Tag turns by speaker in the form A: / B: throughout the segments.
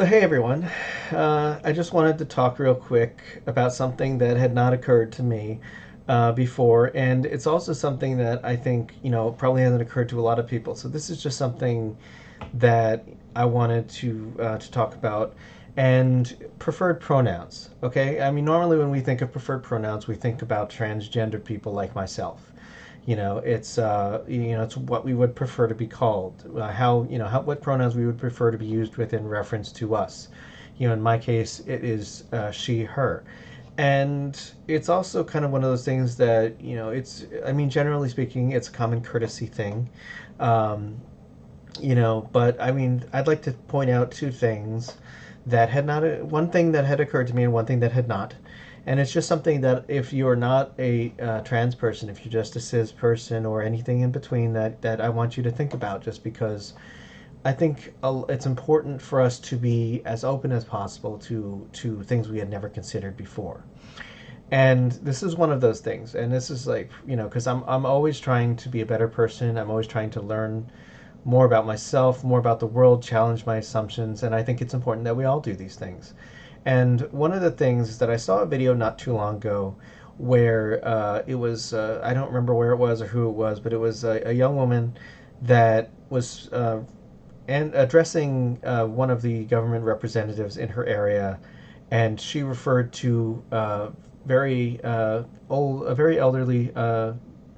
A: So, hey everyone. I just wanted to talk real quick about something that had not occurred to me before, and it's also something that I think, probably hasn't occurred to a lot of people. So, this is just something that I wanted to talk about, and preferred pronouns. Okay, I mean, normally when we think of preferred pronouns, we think about transgender people like myself. It's what we would prefer to be called, what pronouns we would prefer to be used with in reference to us. In my case, it is she, her, and it's also kind of one of those things that I mean, generally speaking, it's a common courtesy thing. Um, but I mean, I'd like to point out two things that had not, one thing that had occurred to me and one thing that had not. And it's just something that if you're not a trans person, if you're just a cis person or anything in between, that I want you to think about, just because I think it's important for us to be as open as possible to things we had never considered before. And this is one of those things. And this is like, because I'm always trying to be a better person. I'm always trying to learn more about myself, more about the world, challenge my assumptions, and I think it's important that we all do these things. And one of the things is that I saw a video not too long ago where it was, I don't remember where it was or who it was, but it was a young woman that was and addressing one of the government representatives in her area, and she referred to a very elderly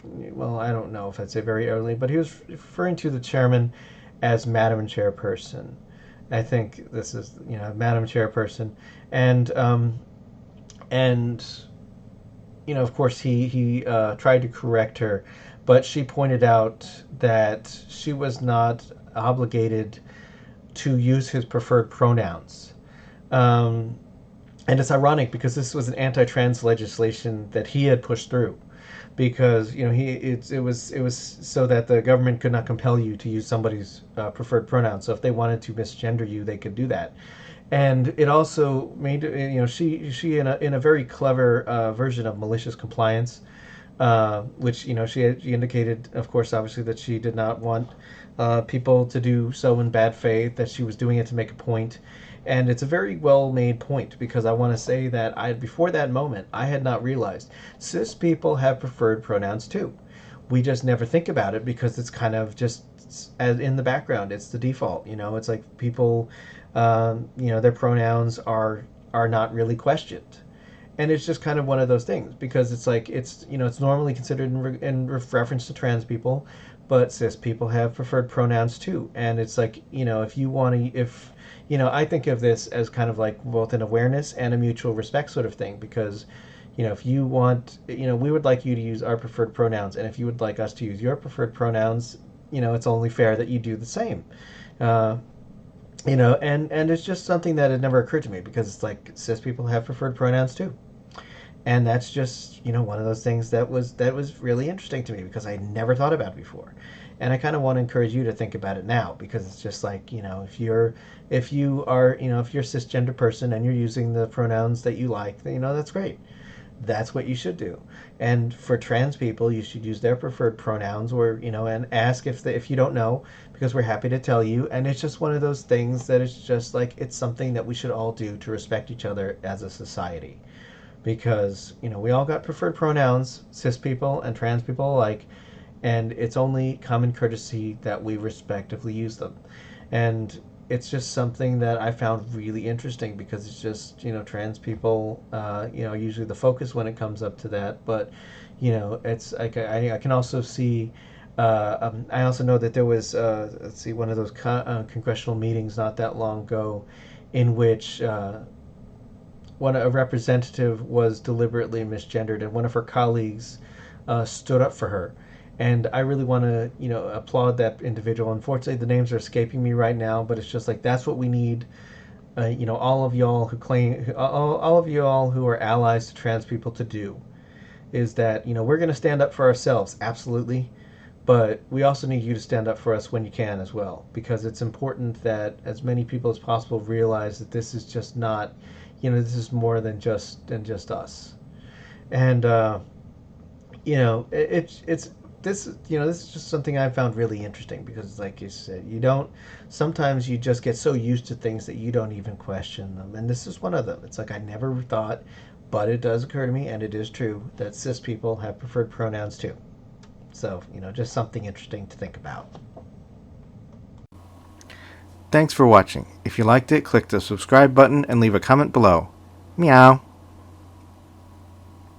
A: well, I don't know if I'd say very elderly, but he was referring to the chairman as Madam Chairperson. I think this is, Madam Chairperson, and and of course, he tried to correct her, but she pointed out that she was not obligated to use his preferred pronouns. Um, and it's ironic because this was an anti-trans legislation that he had pushed through, because it was so that the government could not compel you to use somebody's preferred pronoun. So if they wanted to misgender you, they could do that. And it also made, she in a very clever version of malicious compliance, which she indicated, of course, obviously, that she did not want people to do so in bad faith, that she was doing it to make a point. And it's a very well made point, because I want to say that before that moment, I had not realized cis people have preferred pronouns too. We just never think about it because it's kind of just as in the background. It's the default. It's like people, their pronouns are not really questioned, and it's just kind of one of those things, because it's like it's normally considered in reference to trans people, but cis people have preferred pronouns too. And it's like, if you want to, if I think of this as kind of like both an awareness and a mutual respect sort of thing, because if you want, we would like you to use our preferred pronouns, and if you would like us to use your preferred pronouns, it's only fair that you do the same. uh, and it's just something that had never occurred to me, because it's like cis people have preferred pronouns too. And that's just, one of those things that was really interesting to me, because I never thought about it before. And I kind of want to encourage you to think about it now, because it's just like, if you're a cisgender person and you're using the pronouns that you like, that's great. That's what you should do. And for trans people, you should use their preferred pronouns, or and ask if you don't know, because we're happy to tell you. And it's just one of those things that it's just like, it's something that we should all do to respect each other as a society, because we all got preferred pronouns, cis people and trans people alike, and it's only common courtesy that we respectively use them. And it's just something that I found really interesting, because it's just, trans people, usually the focus when it comes up to that. But it's like, I can also see, I also know that there was, let's see, one of those congressional meetings not that long ago, in which when a representative was deliberately misgendered, and one of her colleagues stood up for her. And I really want to, applaud that individual. Unfortunately, the names are escaping me right now, but it's just like, that's what we need. All of y'all who claim, all of y'all who are allies to trans people, to do is that, we're going to stand up for ourselves, absolutely. But we also need you to stand up for us when you can as well, because it's important that as many people as possible realize that this is just not, this is more than just us. And it's this this is just something I found really interesting because, like you said, sometimes you just get so used to things that you don't even question them, and this is one of them. It's like I never thought, but it does occur to me, and it is true that cis people have preferred pronouns too. So just something interesting to think about.
B: Thanks for watching. If you liked it, click the subscribe button and leave a comment below. Meow.